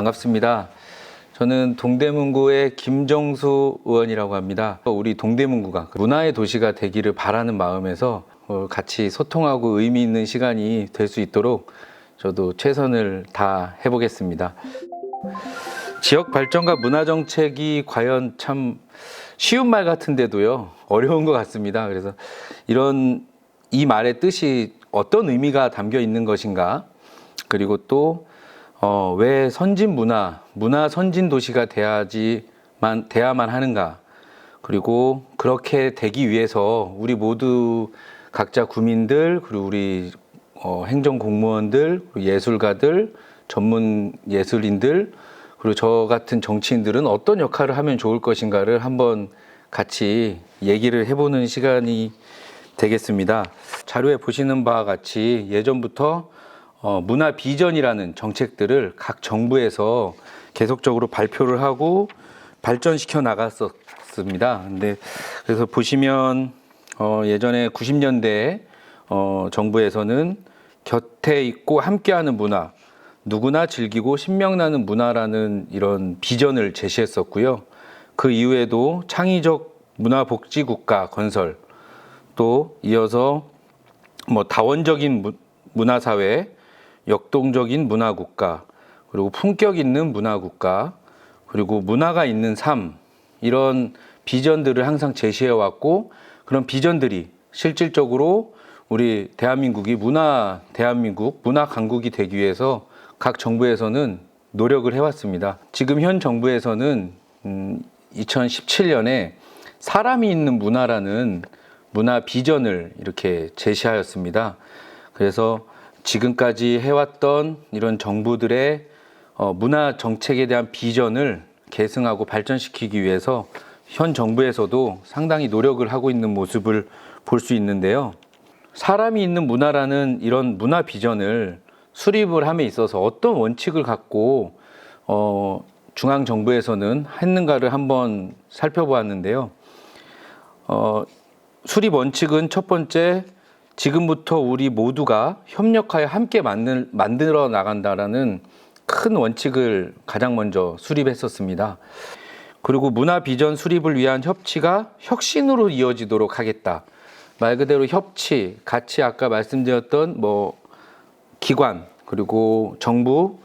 반갑습니다. 저는 동대문구의 김정수 의원이라고 합니다. 우리 동대문구가 문화의 도시가 되기를 바라는 마음에서 같이 소통하고 의미 있는 시간이 될 수 있도록 저도 최선을 다해 보겠습니다. 지역 발전과 문화 정책이 과연 참 쉬운 말 같은데도요, 어려운 것 같습니다. 그래서 이 말의 뜻이 어떤 의미가 담겨 있는 것인가, 그리고 또 왜 선진 문화 선진 도시가 돼야만 하는가, 그리고 그렇게 되기 위해서 우리 모두 각자 구민들, 그리고 우리 행정 공무원들, 예술가들, 전문 예술인들, 그리고 저 같은 정치인들은 어떤 역할을 하면 좋을 것인가를 한번 같이 얘기를 해보는 시간이 되겠습니다. 자료에 보시는 바와 같이 예전부터 문화 비전이라는 정책들을 각 정부에서 계속적으로 발표를 하고 발전시켜 나갔었습니다. 그래서 보시면 예전에 90년대에 정부에서는 곁에 있고 함께하는 문화, 누구나 즐기고 신명나는 문화라는 이런 비전을 제시했었고요. 그 이후에도 창의적 문화복지국가 건설, 또 이어서 다원적인 문화사회, 역동적인 문화국가, 그리고 품격 있는 문화국가, 그리고 문화가 있는 삶, 이런 비전들을 항상 제시해왔고, 그런 비전들이 실질적으로 우리 대한민국이 대한민국 문화 강국이 되기 위해서 각 정부에서는 노력을 해왔습니다. 지금 현 정부에서는 2017년에 사람이 있는 문화라는 문화 비전을 이렇게 제시하였습니다. 그래서 지금까지 해왔던 이런 정부들의 문화 정책에 대한 비전을 계승하고 발전시키기 위해서 현 정부에서도 상당히 노력을 하고 있는 모습을 볼 수 있는데요. 사람이 있는 문화라는 이런 문화 비전을 수립을 함에 있어서 어떤 원칙을 갖고 중앙정부에서는 했는가를 한번 살펴보았는데요. 수립 원칙은 첫 번째, 지금부터 우리 모두가 협력하여 함께 만들어 나간다라는 큰 원칙을 가장 먼저 수립했었습니다. 그리고 문화 비전 수립을 위한 협치가 혁신으로 이어지도록 하겠다. 말 그대로 협치, 같이 아까 말씀드렸던 기관, 그리고 정부,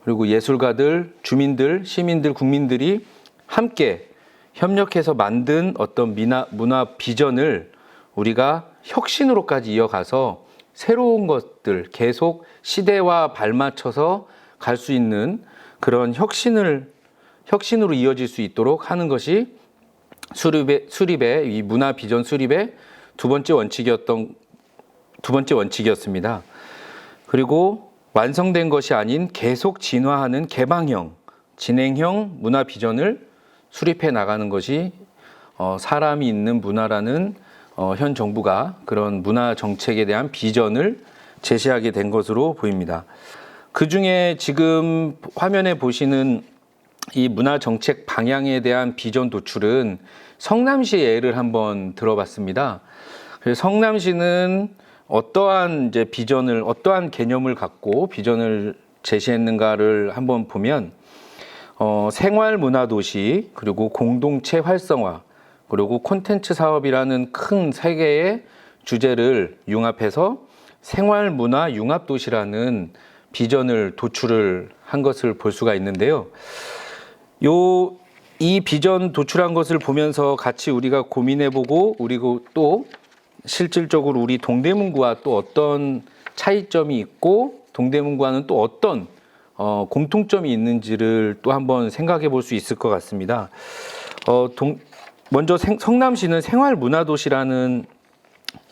그리고 예술가들, 주민들, 시민들, 국민들이 함께 협력해서 만든 어떤 문화 비전을 우리가 혁신으로까지 이어가서 새로운 것들, 계속 시대와 발맞춰서 갈 수 있는 그런 혁신으로 이어질 수 있도록 하는 것이 이 문화 비전 수립의 두 번째 원칙이었습니다. 그리고 완성된 것이 아닌 계속 진화하는 개방형, 진행형 문화 비전을 수립해 나가는 것이 사람이 있는 문화라는 현 정부가 그런 문화 정책에 대한 비전을 제시하게 된 것으로 보입니다. 그 중에 지금 화면에 보시는 이 문화 정책 방향에 대한 비전 도출은 성남시 예를 한번 들어봤습니다. 그래서 성남시는 어떠한 개념을 갖고 비전을 제시했는가를 한번 보면 생활 문화 도시, 그리고 공동체 활성화, 그리고 콘텐츠 사업이라는 큰 세 개의 주제를 융합해서 생활 문화 융합 도시라는 비전을 도출을 한 것을 볼 수가 있는데요. 이 비전 도출한 것을 보면서 같이 우리가 고민해보고, 그리고 또 실질적으로 우리 동대문구와 또 어떤 차이점이 있고, 동대문구와는 또 어떤 공통점이 있는지를 또 한번 생각해 볼 수 있을 것 같습니다. 먼저 성남시는 생활문화도시라는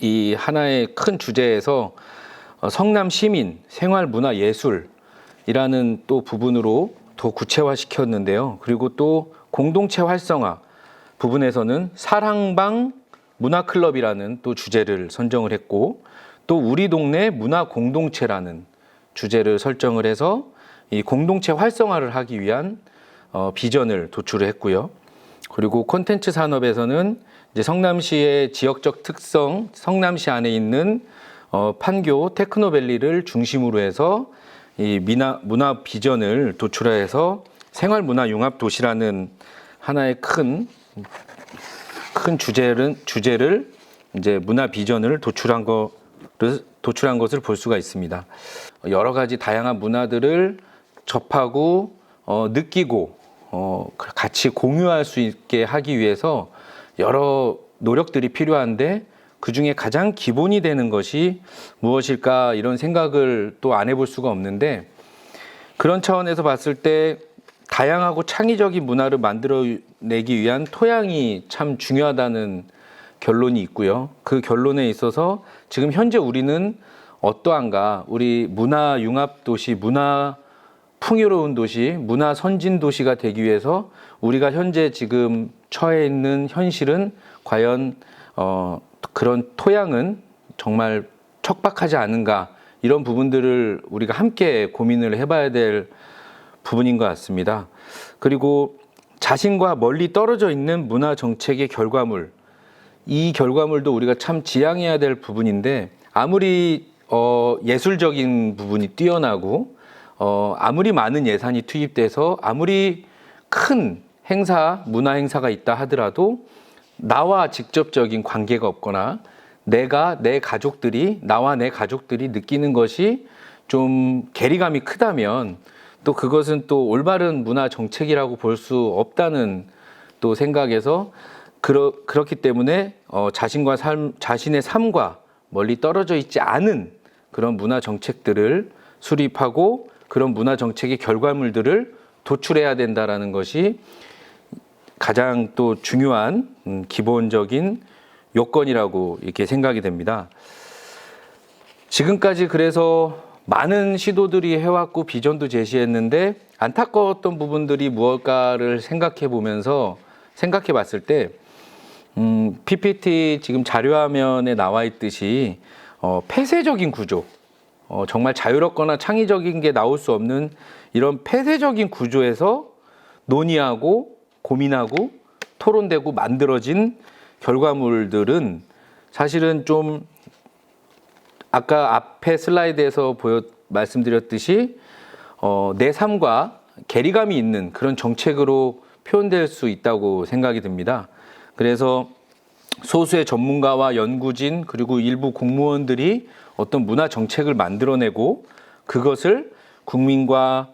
이 하나의 큰 주제에서 성남 시민, 생활문화예술이라는 또 부분으로 더 구체화시켰는데요. 그리고 또 공동체 활성화 부분에서는 사랑방 문화클럽이라는 또 주제를 선정을 했고, 또 우리 동네 문화공동체라는 주제를 설정을 해서 이 공동체 활성화를 하기 위한 비전을 도출을 했고요. 그리고 콘텐츠 산업에서는 이제 성남시의 지역적 특성, 성남시 안에 있는 판교 테크노밸리를 중심으로 해서 이 문화 비전을 도출해서 생활문화 융합 도시라는 하나의 큰 주제를 이제 문화 비전을 도출한 것을 볼 수가 있습니다. 여러 가지 다양한 문화들을 접하고 느끼고 같이 공유할 수 있게 하기 위해서 여러 노력들이 필요한데 그 중에 가장 기본이 되는 것이 무엇일까 이런 생각을 또 안 해볼 수가 없는데, 그런 차원에서 봤을 때 다양하고 창의적인 문화를 만들어내기 위한 토양이 참 중요하다는 결론이 있고요. 그 결론에 있어서 지금 현재 우리는 어떠한가, 우리 문화 융합 도시, 문화 풍요로운 도시, 문화 선진 도시가 되기 위해서 우리가 현재 지금 처해 있는 현실은 과연 그런 토양은 정말 척박하지 않은가, 이런 부분들을 우리가 함께 고민을 해봐야 될 부분인 것 같습니다. 그리고 자신과 멀리 떨어져 있는 문화 정책의 결과물, 이 결과물도 우리가 참 지향해야 될 부분인데, 아무리 예술적인 부분이 뛰어나고 아무리 많은 예산이 투입돼서 아무리 큰 행사, 문화 행사가 있다 하더라도 나와 직접적인 관계가 없거나 나와 내 가족들이 느끼는 것이 좀 괴리감이 크다면 또 그것은 또 올바른 문화 정책이라고 볼 수 없다는 또 생각에서 그렇기 때문에 자신의 삶과 멀리 떨어져 있지 않은 그런 문화 정책들을 수립하고 그런 문화 정책의 결과물들을 도출해야 된다라는 것이 가장 또 중요한 기본적인 요건이라고 이렇게 생각이 됩니다. 지금까지 그래서 많은 시도들이 해왔고 비전도 제시했는데 안타까웠던 부분들이 무엇일까를 생각해 봤을 때 PPT 지금 자료화면에 나와 있듯이 폐쇄적인 구조, 정말 자유롭거나 창의적인 게 나올 수 없는 이런 폐쇄적인 구조에서 논의하고 고민하고 토론되고 만들어진 결과물들은 사실은 좀 아까 앞에 슬라이드에서 말씀드렸듯이 내 삶과 괴리감이 있는 그런 정책으로 표현될 수 있다고 생각이 듭니다. 그래서 소수의 전문가와 연구진 그리고 일부 공무원들이 어떤 문화 정책을 만들어내고 그것을 국민과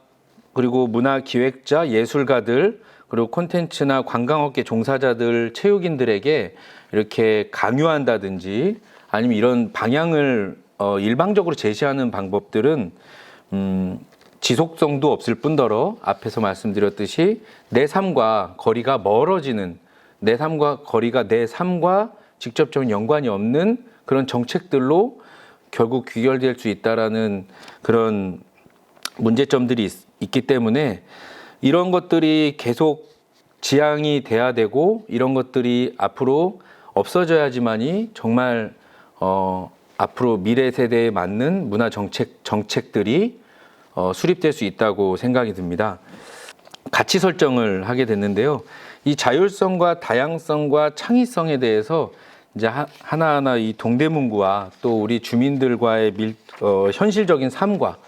그리고 문화 기획자, 예술가들 그리고 콘텐츠나 관광업계 종사자들, 체육인들에게 이렇게 강요한다든지 아니면 이런 방향을 일방적으로 제시하는 방법들은 지속성도 없을 뿐더러 앞에서 말씀드렸듯이 내 삶과 거리가 멀어지는, 내 삶과 직접적인 연관이 없는 그런 정책들로 결국 귀결될 수 있다라는 그런 문제점들이 있기 때문에 이런 것들이 계속 지향이 돼야 되고 이런 것들이 앞으로 없어져야지만이 정말 앞으로 미래 세대에 맞는 문화 정책들이 수립될 수 있다고 생각이 듭니다. 가치 설정을 하게 됐는데요. 이 자율성과 다양성과 창의성에 대해서 이제 하나하나 이 동대문구와 또 우리 주민들과의 현실적인 삶과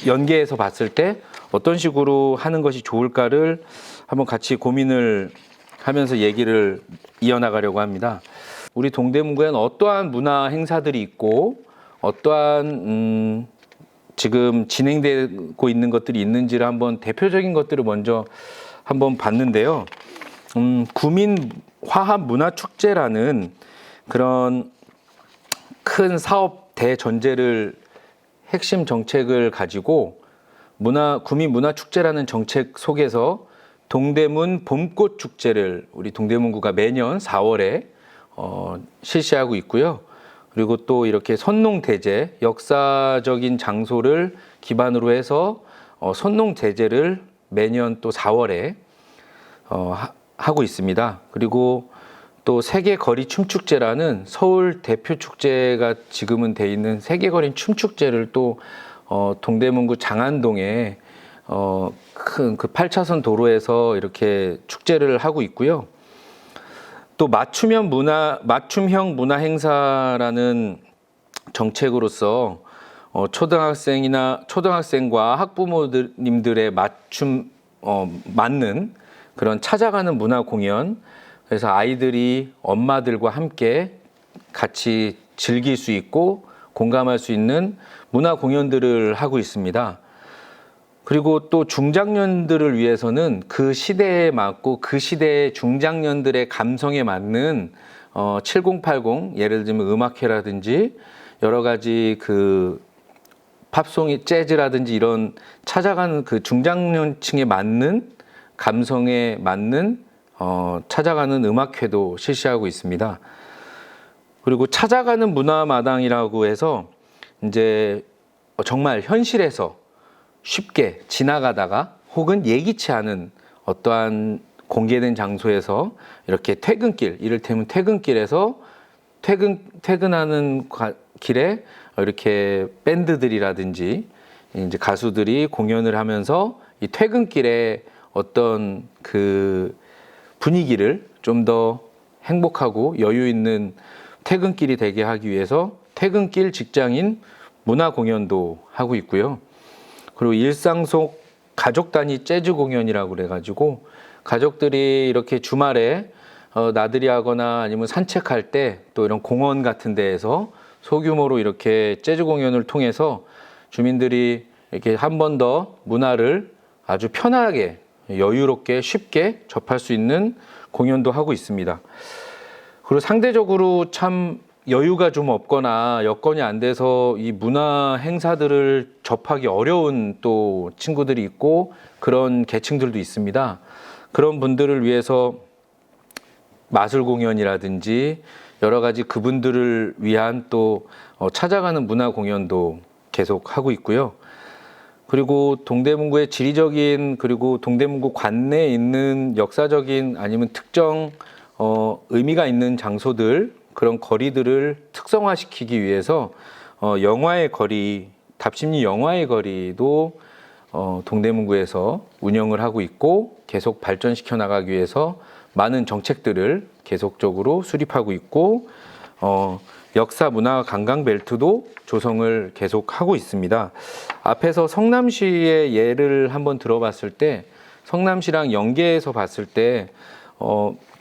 연계해서 봤을 때 어떤 식으로 하는 것이 좋을까를 한번 같이 고민을 하면서 얘기를 이어나가려고 합니다. 우리 동대문구에는 어떠한 문화 행사들이 있고 어떠한 지금 진행되고 있는 것들이 있는지를 한번 대표적인 것들을 먼저 한번 봤는데요. 구민 화합 문화 축제라는 그런 큰 사업 대전제를 핵심 정책을 가지고 구민 문화 축제라는 정책 속에서 동대문 봄꽃 축제를 우리 동대문구가 매년 4월에 실시하고 있고요. 그리고 또 이렇게 선농대제, 역사적인 장소를 기반으로 해서 선농대제를 매년 또 4월에 하고 있습니다. 그리고 또 세계거리 춤축제라는 서울 대표 축제가 지금은 돼 있는 세계거리 춤축제를 또 동대문구 장안동에 큰 그 8차선 도로에서 이렇게 축제를 하고 있고요. 또 맞춤형 문화 행사라는 정책으로서 초등학생과 학부모님들의 맞는 그런 찾아가는 문화 공연. 그래서 아이들이 엄마들과 함께 같이 즐길 수 있고 공감할 수 있는 문화 공연들을 하고 있습니다. 그리고 또 중장년들을 위해서는 그 시대에 맞고 그 시대의 중장년들의 감성에 맞는 7080 예를 들면 음악회라든지 여러 가지 그 팝송이 재즈라든지 이런 찾아가는 그 중장년층에 맞는 감성에 맞는 찾아가는 음악회도 실시하고 있습니다. 그리고 찾아가는 문화마당이라고 해서 이제 정말 현실에서 쉽게 지나가다가 혹은 예기치 않은 어떠한 공개된 장소에서 이렇게 퇴근길, 이를테면 퇴근길에서 퇴근하는 길에 이렇게 밴드들이라든지 이제 가수들이 공연을 하면서 이 퇴근길에 어떤 그 분위기를 좀 더 행복하고 여유 있는 퇴근길이 되게 하기 위해서 퇴근길 직장인 문화 공연도 하고 있고요. 그리고 일상 속 가족 단위 재즈 공연이라고 그래가지고 가족들이 이렇게 주말에 나들이 하거나 아니면 산책할 때 또 이런 공원 같은 데에서 소규모로 이렇게 재즈 공연을 통해서 주민들이 이렇게 한 번 더 문화를 아주 편하게 여유롭게 쉽게 접할 수 있는 공연도 하고 있습니다. 그리고 상대적으로 참 여유가 좀 없거나 여건이 안 돼서 이 문화 행사들을 접하기 어려운 또 친구들이 있고 그런 계층들도 있습니다. 그런 분들을 위해서 마술 공연이라든지 여러 가지 그분들을 위한 또 찾아가는 문화 공연도 계속 하고 있고요. 그리고 동대문구의 지리적인 그리고 동대문구 관내에 있는 역사적인 아니면 특정 의미가 있는 장소들 그런 거리들을 특성화시키기 위해서 영화의 거리, 답심리 영화의 거리도 동대문구에서 운영을 하고 있고 계속 발전시켜 나가기 위해서 많은 정책들을 계속적으로 수립하고 있고 역사 문화 관광 벨트도 조성을 계속하고 있습니다. 앞에서 성남시의 예를 한번 들어봤을 때 성남시랑 연계해서 봤을 때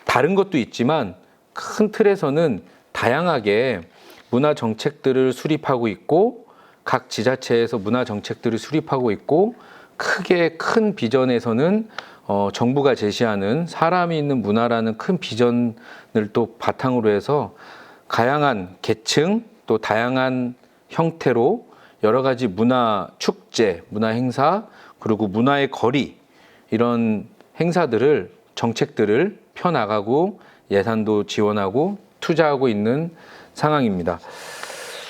다른 것도 있지만 큰 틀에서는 다양하게 문화 정책들을 수립하고 있고 각 지자체에서 문화 정책들을 수립하고 있고 크게 큰 비전에서는 정부가 제시하는 사람이 있는 문화라는 큰 비전을 또 바탕으로 해서 다양한 계층 또 다양한 형태로 여러 가지 문화 축제, 문화 행사 그리고 문화의 거리 이런 행사들을 정책들을 펴나가고 예산도 지원하고 투자하고 있는 상황입니다.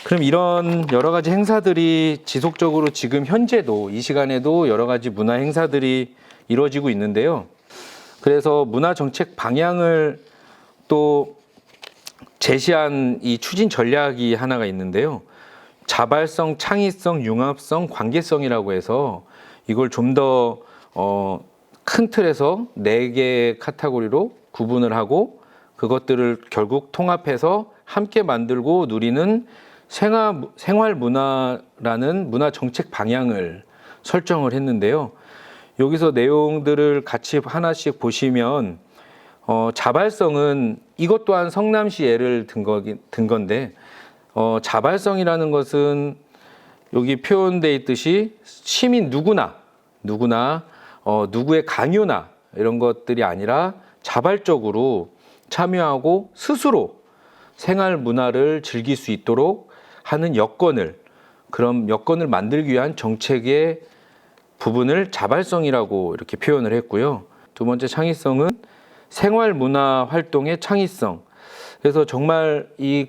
그럼 이런 여러 가지 행사들이 지속적으로 지금 현재도 이 시간에도 여러 가지 문화 행사들이 이루어지고 있는데요. 그래서 문화 정책 방향을 또 제시한 이 추진 전략이 하나가 있는데요. 자발성, 창의성, 융합성, 관계성이라고 해서 이걸 좀 더 큰 틀에서 4개의 카테고리로 구분을 하고 그것들을 결국 통합해서 함께 만들고 누리는 생활 문화라는 문화 정책 방향을 설정을 했는데요. 여기서 내용들을 같이 하나씩 보시면 자발성은 이것 또한 성남시 예를 든 건데 자발성이라는 것은 여기 표현되어 있듯이 시민 누구나 누구의 강요나 이런 것들이 아니라 자발적으로 참여하고 스스로 생활 문화를 즐길 수 있도록 하는 그런 여건을 만들기 위한 정책의 부분을 자발성이라고 이렇게 표현을 했고요. 두 번째 창의성은 생활 문화 활동의 창의성. 그래서 정말 이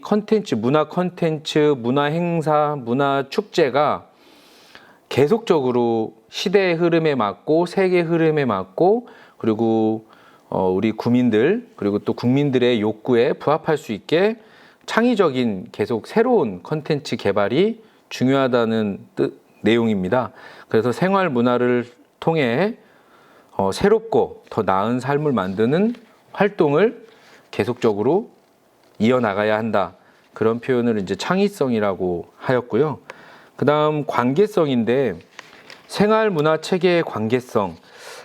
문화 콘텐츠, 문화 행사, 문화 축제가 계속적으로 시대의 흐름에 맞고 세계 흐름에 맞고 그리고 우리 구민들 그리고 또 국민들의 욕구에 부합할 수 있게 창의적인 계속 새로운 콘텐츠 개발이 중요하다는 내용입니다. 그래서 생활 문화를 통해 새롭고 더 나은 삶을 만드는 활동을 계속적으로 이어나가야 한다. 그런 표현을 이제 창의성이라고 하였고요. 그다음 관계성인데 생활 문화 체계의 관계성.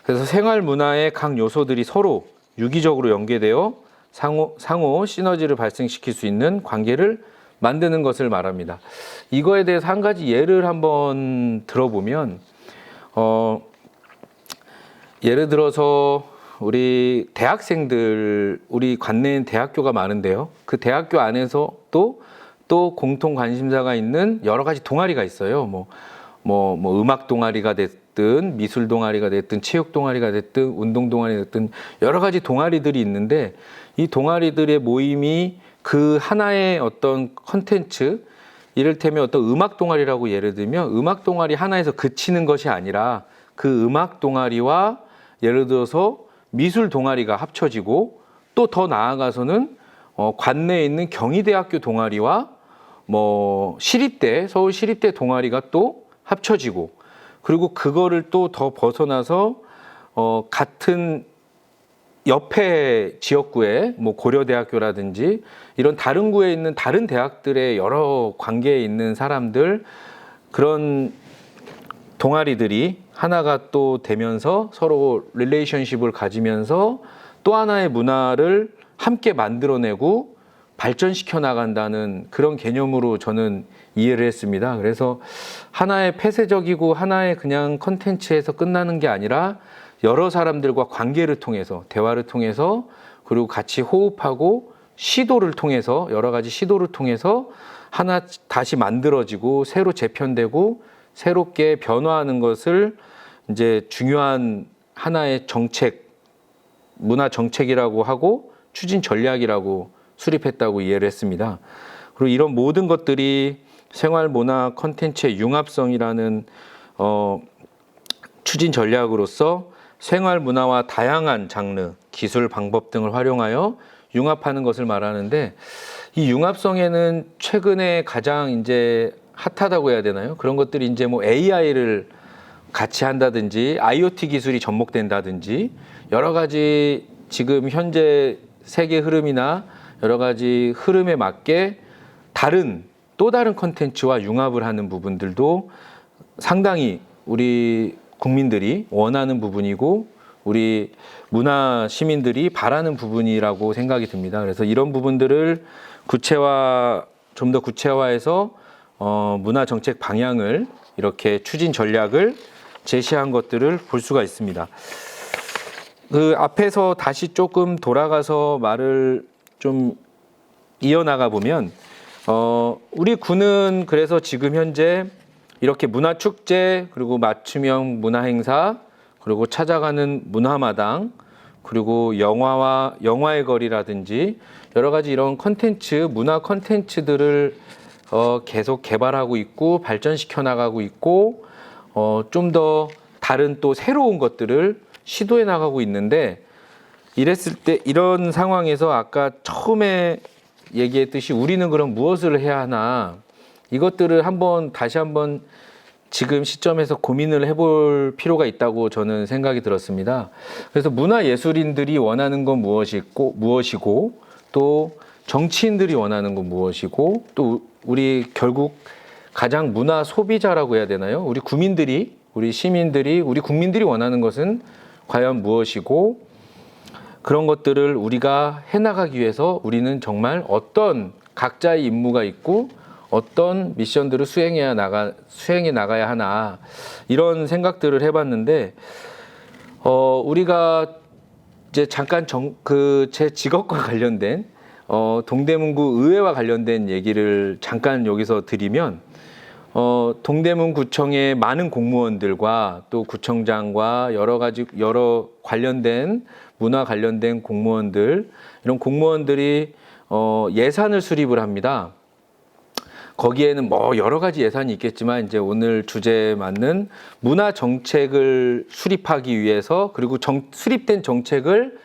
그래서 생활 문화의 각 요소들이 서로 유기적으로 연계되어 상호 시너지를 발생시킬 수 있는 관계를 만드는 것을 말합니다. 이거에 대해서 한 가지 예를 한번 들어보면 예를 들어서 우리 대학생들, 우리 관내엔 대학교가 많은데요. 그 대학교 안에서 또 공통 관심사가 있는 여러 가지 동아리가 있어요. 뭐 음악 동아리가 됐든 미술 동아리가 됐든 체육 동아리가 됐든 운동 동아리가 됐든 여러 가지 동아리들이 있는데 이 동아리들의 모임이 그 하나의 어떤 컨텐츠, 이를테면 어떤 음악 동아리라고 예를 들면 음악 동아리 하나에서 그치는 것이 아니라 그 음악 동아리와 예를 들어서 미술 동아리가 합쳐지고 또 더 나아가서는 관내에 있는 경희대학교 동아리와 뭐 시립대, 서울 시립대 동아리가 또 합쳐지고 그리고 그거를 또 더 벗어나서 같은 옆에 지역구에 뭐 고려대학교라든지 이런 다른 구에 있는 다른 대학들의 여러 관계에 있는 사람들 그런 동아리들이 하나가 또 되면서 서로 릴레이션십을 가지면서 또 하나의 문화를 함께 만들어내고 발전시켜 나간다는 그런 개념으로 저는 이해를 했습니다. 그래서 하나의 폐쇄적이고 하나의 그냥 컨텐츠에서 끝나는 게 아니라 여러 사람들과 관계를 통해서 대화를 통해서 그리고 같이 호흡하고 시도를 통해서 여러 가지 시도를 통해서 하나 다시 만들어지고 새로 재편되고 새롭게 변화하는 것을 이제 중요한 하나의 정책, 문화 정책이라고 하고 추진 전략이라고 수립했다고 이해를 했습니다. 그리고 이런 모든 것들이 생활 문화 콘텐츠의 융합성이라는 추진 전략으로서 생활 문화와 다양한 장르, 기술, 방법 등을 활용하여 융합하는 것을 말하는데 이 융합성에는 최근에 가장 이제 핫하다고 해야 되나요? 그런 것들이 이제 뭐 AI를 같이 한다든지 IoT 기술이 접목된다든지 여러 가지 지금 현재 세계 흐름이나 여러 가지 흐름에 맞게 또 다른 콘텐츠와 융합을 하는 부분들도 상당히 우리 국민들이 원하는 부분이고 우리 문화 시민들이 바라는 부분이라고 생각이 듭니다. 그래서 이런 부분들을 좀 더 구체화해서 문화 정책 방향을 이렇게 추진 전략을 제시한 것들을 볼 수가 있습니다. 그 앞에서 다시 조금 돌아가서 말을 좀 이어나가 보면 우리 군은 그래서 지금 현재 이렇게 문화축제 그리고 맞춤형 문화행사 그리고 찾아가는 문화마당 그리고 영화의 거리라든지 여러 가지 이런 문화 컨텐츠들을 계속 개발하고 있고 발전시켜 나가고 있고 좀 더 다른 또 새로운 것들을 시도해 나가고 있는데 이랬을 때 이런 상황에서 아까 처음에 얘기했듯이 우리는 그럼 무엇을 해야 하나 이것들을 다시 한번 지금 시점에서 고민을 해볼 필요가 있다고 저는 생각이 들었습니다. 그래서 문화예술인들이 원하는 건 무엇이고 또 정치인들이 원하는 건 무엇이고 또 우리 결국 가장 문화 소비자라고 해야 되나요? 우리 시민들이 우리 국민들이 원하는 것은 과연 무엇이고 그런 것들을 우리가 해나가기 위해서 우리는 정말 어떤 각자의 임무가 있고 어떤 미션들을 수행해 나가야 하나 이런 생각들을 해봤는데 우리가 이제 잠깐 제 직업과 관련된 동대문구 의회와 관련된 얘기를 잠깐 여기서 드리면 동대문구청의 많은 공무원들과 또 구청장과 여러 관련된 문화 관련된 공무원들 이런 공무원들이 예산을 수립을 합니다. 거기에는 뭐 여러 가지 예산이 있겠지만 이제 오늘 주제에 맞는 문화 정책을 수립하기 위해서 그리고 수립된 정책을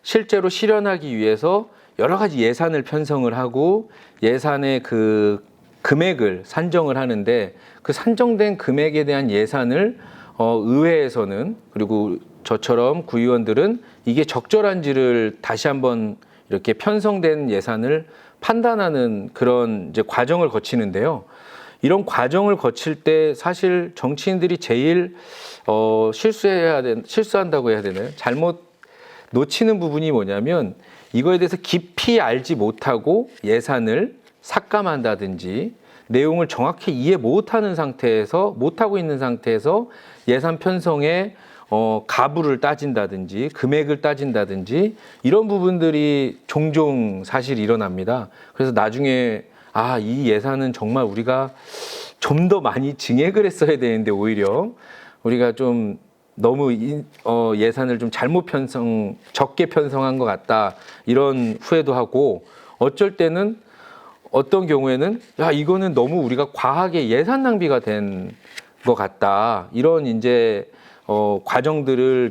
실제로 실현하기 위해서 여러 가지 예산을 편성을 하고 예산의 그 금액을 산정을 하는데 그 산정된 금액에 대한 예산을 의회에서는 그리고 저처럼 구의원들은 이게 적절한지를 다시 한번 이렇게 편성된 예산을 판단하는 그런 이제 과정을 거치는데요. 이런 과정을 거칠 때 사실 정치인들이 제일 실수한다고 해야 되나요? 잘못 놓치는 부분이 뭐냐면 이거에 대해서 깊이 알지 못하고 예산을 삭감한다든지 내용을 정확히 이해 못하고 있는 상태에서 예산 편성에 가부를 따진다든지 금액을 따진다든지 이런 부분들이 종종 사실 일어납니다. 그래서 나중에 이 예산은 정말 우리가 좀 더 많이 증액을 했어야 되는데 오히려 우리가 좀 너무 예산을 좀 적게 편성한 것 같다 이런 후회도 하고 어쩔 때는 어떤 경우에는 이거는 너무 우리가 과하게 예산 낭비가 된 것 같다 이런 이제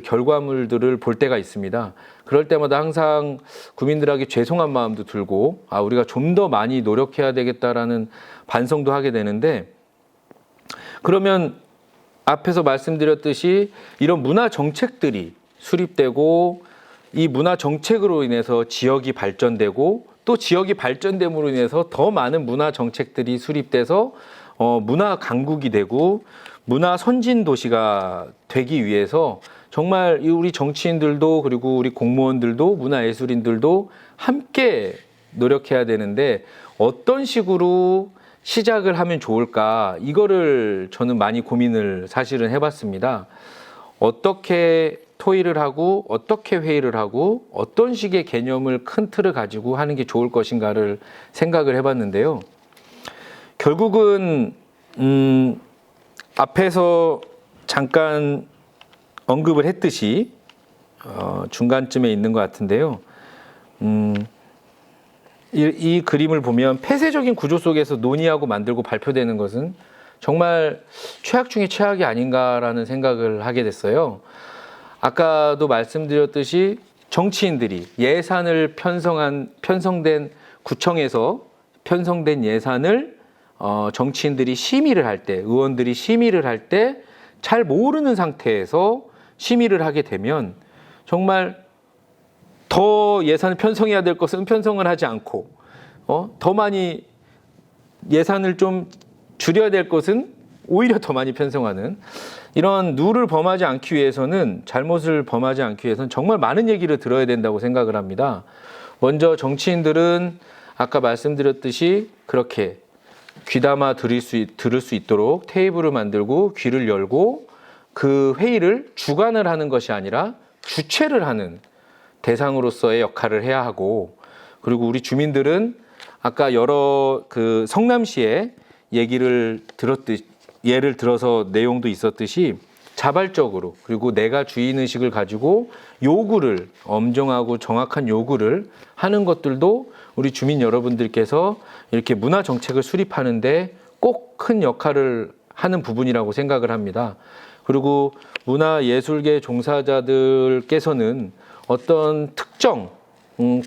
결과물들을 볼 때가 있습니다. 그럴 때마다 항상 국민들에게 죄송한 마음도 들고 우리가 좀 더 많이 노력해야 되겠다라는 반성도 하게 되는데 그러면 앞에서 말씀드렸듯이 이런 문화 정책들이 수립되고 이 문화 정책으로 인해서 지역이 발전되고 또 지역이 발전됨으로 인해서 더 많은 문화 정책들이 수립돼서 문화 강국이 되고 문화 선진 도시가 되기 위해서 정말 우리 정치인들도 그리고 우리 공무원들도 문화예술인들도 함께 노력해야 되는데 어떤 식으로 시작을 하면 좋을까 이거를 저는 많이 고민을 사실은 해봤습니다. 어떻게 토의를 하고 어떻게 회의를 하고 어떤 식의 개념을 큰 틀을 가지고 하는 게 좋을 것인가를 생각을 해봤는데요. 결국은 앞에서 잠깐 언급을 했듯이 중간쯤에 있는 것 같은데요. 이 그림을 보면 폐쇄적인 구조 속에서 논의하고 만들고 발표되는 것은 정말 최악 중에 최악이 아닌가라는 생각을 하게 됐어요. 아까도 말씀드렸듯이 정치인들이 예산을 편성된 구청에서 편성된 예산을 정치인들이 심의를 할 때, 의원들이 심의를 할 때 잘 모르는 상태에서 심의를 하게 되면 정말 더 예산을 편성해야 될 것은 편성을 하지 않고 더 많이 예산을 좀 줄여야 될 것은 오히려 더 많이 편성하는 이런 잘못을 범하지 않기 위해서는 정말 많은 얘기를 들어야 된다고 생각을 합니다. 먼저 정치인들은 아까 말씀드렸듯이 그렇게 귀담아 들을 수 있도록 테이블을 만들고 귀를 열고 그 회의를 주관을 하는 것이 아니라 주최를 하는 대상으로서의 역할을 해야 하고 그리고 우리 주민들은 아까 여러 그 성남시의 예를 들어서 내용도 있었듯이 자발적으로 그리고 내가 주인의식을 가지고 엄정하고 정확한 요구를 하는 것들도 우리 주민 여러분들께서 이렇게 문화 정책을 수립하는데 꼭 큰 역할을 하는 부분이라고 생각을 합니다. 그리고 문화예술계 종사자들께서는 어떤 특정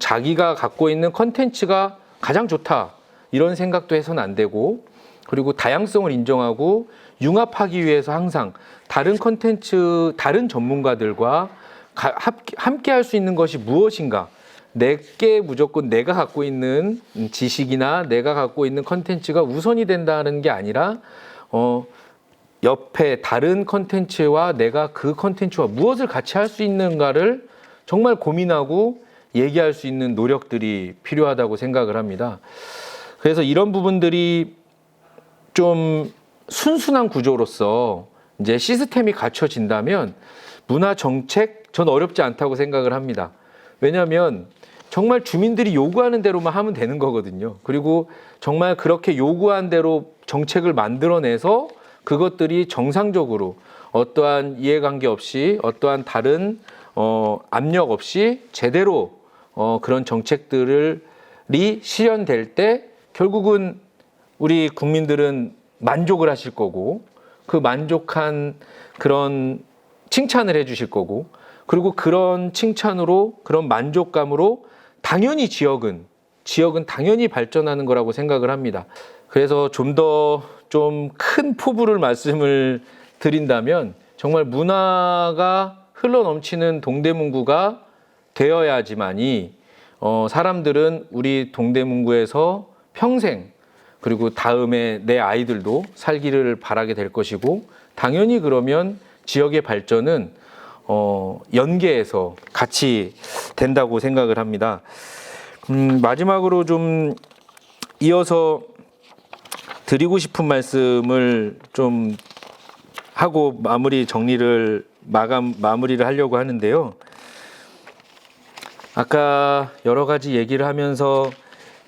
자기가 갖고 있는 컨텐츠가 가장 좋다 이런 생각도 해서는 안 되고 그리고 다양성을 인정하고 융합하기 위해서 항상 다른 컨텐츠, 다른 전문가들과 함께 할 수 있는 것이 무엇인가 무조건 내가 갖고 있는 지식이나 내가 갖고 있는 컨텐츠가 우선이 된다는 게 아니라 옆에 다른 컨텐츠와 내가 그 컨텐츠와 무엇을 같이 할 수 있는가를 정말 고민하고 얘기할 수 있는 노력들이 필요하다고 생각을 합니다. 그래서 이런 부분들이 좀 순순한 구조로서 이제 시스템이 갖춰진다면 문화 정책 전 어렵지 않다고 생각을 합니다. 왜냐하면 정말 주민들이 요구하는 대로만 하면 되는 거거든요. 그리고 정말 그렇게 요구한 대로 정책을 만들어내서 그것들이 정상적으로 어떠한 이해관계 없이 어떠한 다른 압력 없이 제대로 그런 정책들이 실현될 때 결국은 우리 국민들은 만족을 하실 거고 그 만족한 그런 칭찬을 해 주실 거고 그리고 그런 칭찬으로 그런 만족감으로 당연히 지역은 당연히 발전하는 거라고 생각을 합니다. 그래서 좀 큰 포부를 말씀을 드린다면 정말 문화가 흘러넘치는 동대문구가 되어야지만이 사람들은 우리 동대문구에서 평생 그리고 다음에 내 아이들도 살기를 바라게 될 것이고, 당연히 그러면 지역의 발전은 연계해서 같이 된다고 생각을 합니다. 마지막으로 좀 이어서 드리고 싶은 말씀을 좀 하고 마무리를 하려고 하는데요. 아까 여러 가지 얘기를 하면서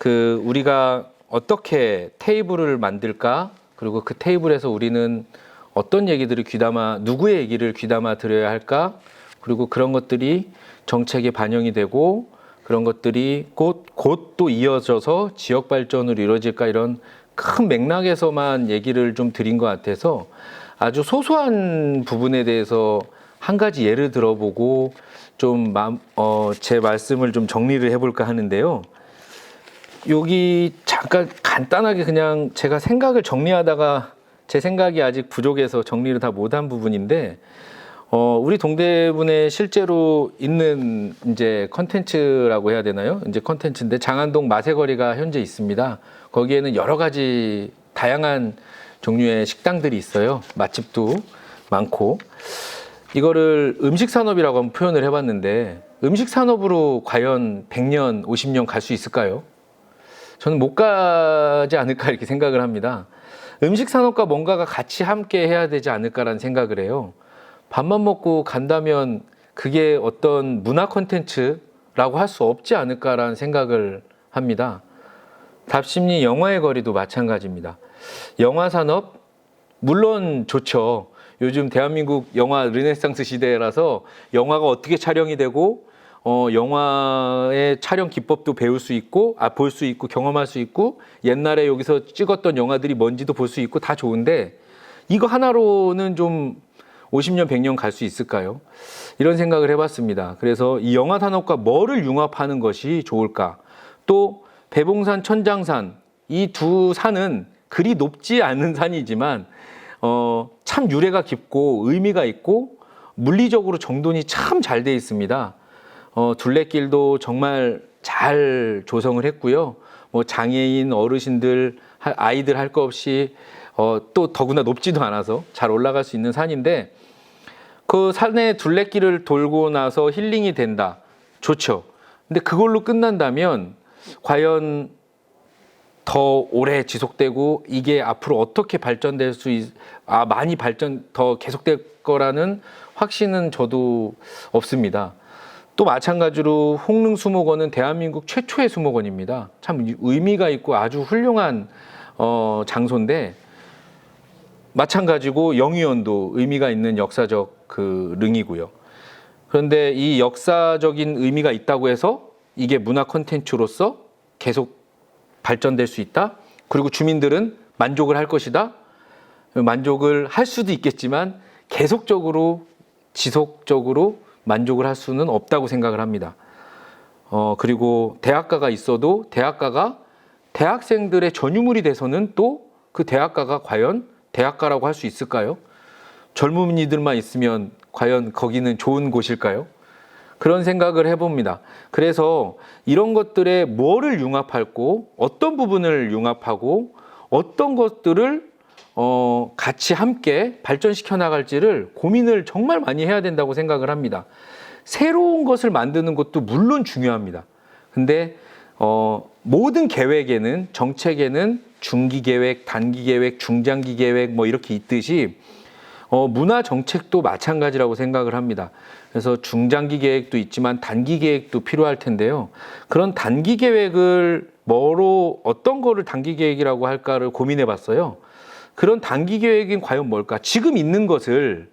우리가 어떻게 테이블을 만들까? 그리고 그 테이블에서 우리는 어떤 얘기들을 누구의 얘기를 귀담아 들어야 할까? 그리고 그런 것들이 정책에 반영이 되고 그런 것들이 곧 또 이어져서 지역 발전으로 이루어질까? 이런 큰 맥락에서만 얘기를 좀 드린 것 같아서 아주 소소한 부분에 대해서 한 가지 예를 들어보고 좀 제 말씀을 좀 정리를 해볼까 하는데요. 여기 잠깐 간단하게 그냥 제가 생각을 정리하다가 제 생각이 아직 부족해서 정리를 다 못한 부분인데, 우리 동대문에 실제로 있는 이제 컨텐츠라고 해야 되나요? 이제 컨텐츠인데 장안동 마세거리가 현재 있습니다. 거기에는 여러 가지 다양한 종류의 식당들이 있어요. 맛집도 많고. 이거를 음식 산업이라고 한번 표현을 해봤는데, 음식 산업으로 과연 100년, 50년 갈 수 있을까요? 저는 못 가지 않을까 이렇게 생각을 합니다. 음식 산업과 뭔가가 같이 함께 해야 되지 않을까라는 생각을 해요. 밥만 먹고 간다면 그게 어떤 문화 콘텐츠라고 할 수 없지 않을까라는 생각을 합니다. 답심리 영화의 거리도 마찬가지입니다. 영화 산업 물론 좋죠. 요즘 대한민국 영화 르네상스 시대라서 영화가 어떻게 촬영이 되고 영화의 촬영 기법도 배울 수 있고 볼 수 있고 경험할 수 있고 옛날에 여기서 찍었던 영화들이 뭔지도 볼 수 있고 다 좋은데, 이거 하나로는 좀 50년, 100년 갈 수 있을까요? 이런 생각을 해봤습니다. 그래서 이 영화 산업과 뭐를 융합하는 것이 좋을까? 또 배봉산, 천장산 이 두 산은 그리 높지 않은 산이지만 참 유래가 깊고 의미가 있고 물리적으로 정돈이 참 잘 돼 있습니다. 둘레길도 정말 잘 조성을 했고요. 뭐 장애인, 어르신들, 아이들 할 거 없이 또 더구나 높지도 않아서 잘 올라갈 수 있는 산인데, 그 산의 둘레길을 돌고 나서 힐링이 된다. 좋죠. 근데 그걸로 끝난다면 과연 더 오래 지속되고 이게 앞으로 어떻게 발전될 많이 더 계속될 거라는 확신은 저도 없습니다. 또 마찬가지로 홍릉수목원은 대한민국 최초의 수목원입니다. 참 의미가 있고 아주 훌륭한 장소인데, 마찬가지고 영유원도 의미가 있는 역사적 릉이고요. 그런데 이 역사적인 의미가 있다고 해서 이게 문화 콘텐츠로서 계속 발전될 수 있다? 그리고 주민들은 만족을 할 것이다? 만족을 할 수도 있겠지만 계속적으로 지속적으로 만족을 할 수는 없다고 생각을 합니다. 그리고 대학가가 있어도 대학가가 대학생들의 전유물이 돼서는 또 그 대학가가 과연 대학가라고 할 수 있을까요? 젊은이들만 있으면 과연 거기는 좋은 곳일까요? 그런 생각을 해봅니다. 그래서 이런 것들에 뭐를 융합하고 어떤 부분을 융합하고 어떤 것들을 같이 함께 발전시켜 나갈지를 고민을 정말 많이 해야 된다고 생각을 합니다. 새로운 것을 만드는 것도 물론 중요합니다. 근데 모든 계획에는, 정책에는 중기 계획, 단기 계획, 중장기 계획 뭐 이렇게 있듯이 문화 정책도 마찬가지라고 생각을 합니다. 그래서 중장기 계획도 있지만 단기 계획도 필요할 텐데요. 그런 단기 계획을 어떤 거를 단기 계획이라고 할까를 고민해 봤어요. 그런 단기 계획은 과연 뭘까? 지금 있는 것을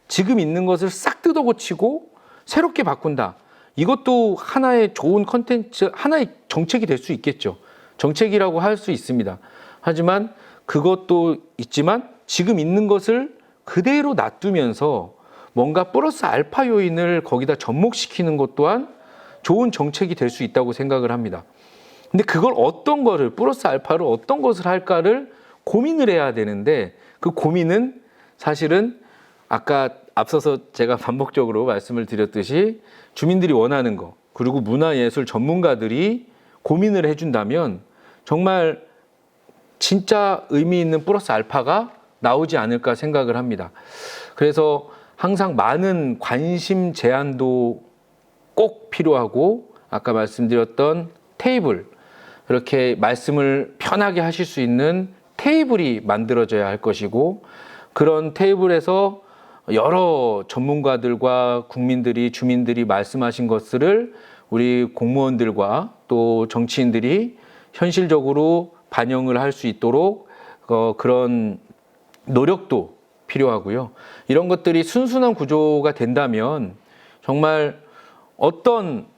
싹 뜯어 고치고 새롭게 바꾼다. 이것도 하나의 좋은 컨텐츠, 하나의 정책이 될 수 있겠죠. 정책이라고 할 수 있습니다. 하지만 그것도 있지만 지금 있는 것을 그대로 놔두면서 뭔가 플러스 알파 요인을 거기다 접목시키는 것 또한 좋은 정책이 될 수 있다고 생각을 합니다. 근데 그걸 플러스 알파로 어떤 것을 할까를 고민을 해야 되는데, 그 고민은 사실은 아까 앞서서 제가 반복적으로 말씀을 드렸듯이 주민들이 원하는 거, 그리고 문화예술 전문가들이 고민을 해준다면 정말 진짜 의미 있는 플러스 알파가 나오지 않을까 생각을 합니다. 그래서 항상 많은 관심 제한도 꼭 필요하고, 아까 말씀드렸던 테이블, 그렇게 말씀을 편하게 하실 수 있는 테이블이 만들어져야 할 것이고, 그런 테이블에서 여러 전문가들과 국민들이, 주민들이 말씀하신 것들을 우리 공무원들과 또 정치인들이 현실적으로 반영을 할 수 있도록 그런 노력도 필요하고요. 이런 것들이 순순한 구조가 된다면 정말 어떤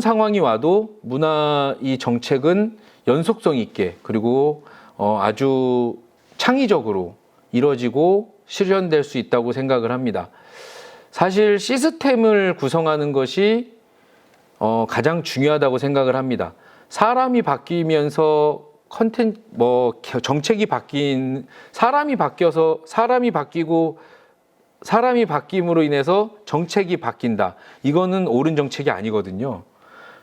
상황이 와도 문화 이 정책은 연속성 있게, 그리고 아주 창의적으로 이루어지고 실현될 수 있다고 생각을 합니다. 사실 시스템을 구성하는 것이 가장 중요하다고 생각을 합니다. 사람이 바뀌면서 정책이 사람이 바뀌고 사람이 바뀜으로 인해서 정책이 바뀐다. 이거는 옳은 정책이 아니거든요.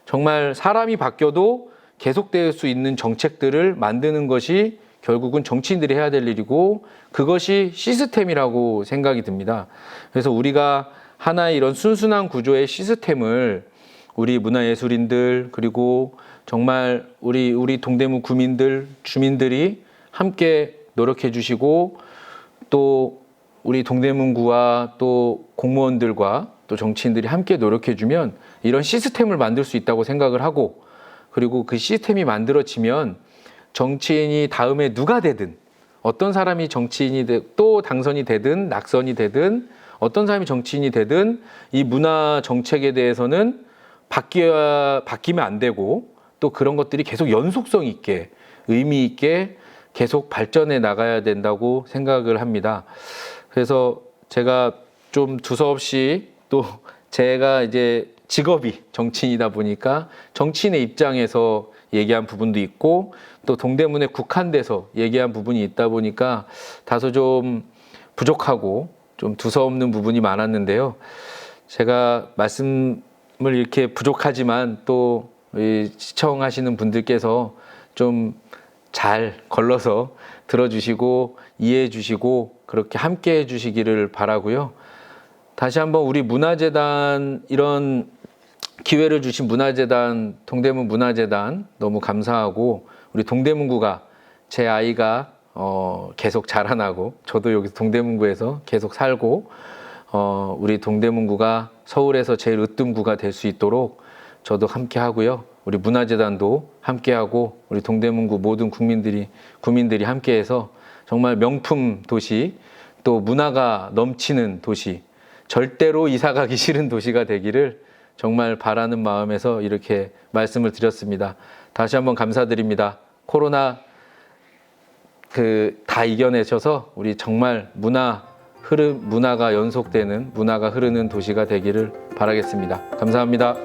정말 사람이 바뀌어도 계속될 수 있는 정책들을 만드는 것이 결국은 정치인들이 해야 될 일이고, 그것이 시스템이라고 생각이 듭니다. 그래서 우리가 하나의 이런 순순한 구조의 시스템을 우리 문화예술인들, 그리고 정말 우리 동대문 구민들, 주민들이 함께 노력해 주시고, 또 우리 동대문구와 또 공무원들과 또 정치인들이 함께 노력해 주면 이런 시스템을 만들 수 있다고 생각을 하고, 그리고 그 시스템이 만들어지면 정치인이 다음에 누가 되든, 어떤 사람이 정치인이 또 당선이 되든 낙선이 되든, 어떤 사람이 정치인이 되든 이 문화 정책에 대해서는 바뀌면 안 되고, 또 그런 것들이 계속 연속성 있게, 의미 있게 계속 발전해 나가야 된다고 생각을 합니다. 그래서 제가 좀 두서없이, 또 제가 이제 직업이 정치인이다 보니까 정치인의 입장에서 얘기한 부분도 있고, 또 동대문에 국한돼서 얘기한 부분이 있다 보니까 다소 좀 부족하고 좀 두서없는 부분이 많았는데요. 제가 말씀을 이렇게 부족하지만 또 시청하시는 분들께서 좀 잘 걸러서 들어주시고 이해해 주시고 그렇게 함께 해 주시기를 바라고요. 다시 한번 우리 문화재단, 이런 기회를 주신 문화재단, 동대문 문화재단 너무 감사하고, 우리 동대문구가, 제 아이가 계속 자라나고, 저도 여기 동대문구에서 계속 살고, 우리 동대문구가 서울에서 제일 으뜸구가 될 수 있도록 저도 함께 하고요. 우리 문화재단도 함께하고, 우리 동대문구 모든 구민들이 함께해서 정말 명품 도시, 또 문화가 넘치는 도시, 절대로 이사가기 싫은 도시가 되기를 정말 바라는 마음에서 이렇게 말씀을 드렸습니다. 다시 한번 감사드립니다. 코로나 다 이겨내셔서 우리 정말 문화가 연속되는, 문화가 흐르는 도시가 되기를 바라겠습니다. 감사합니다.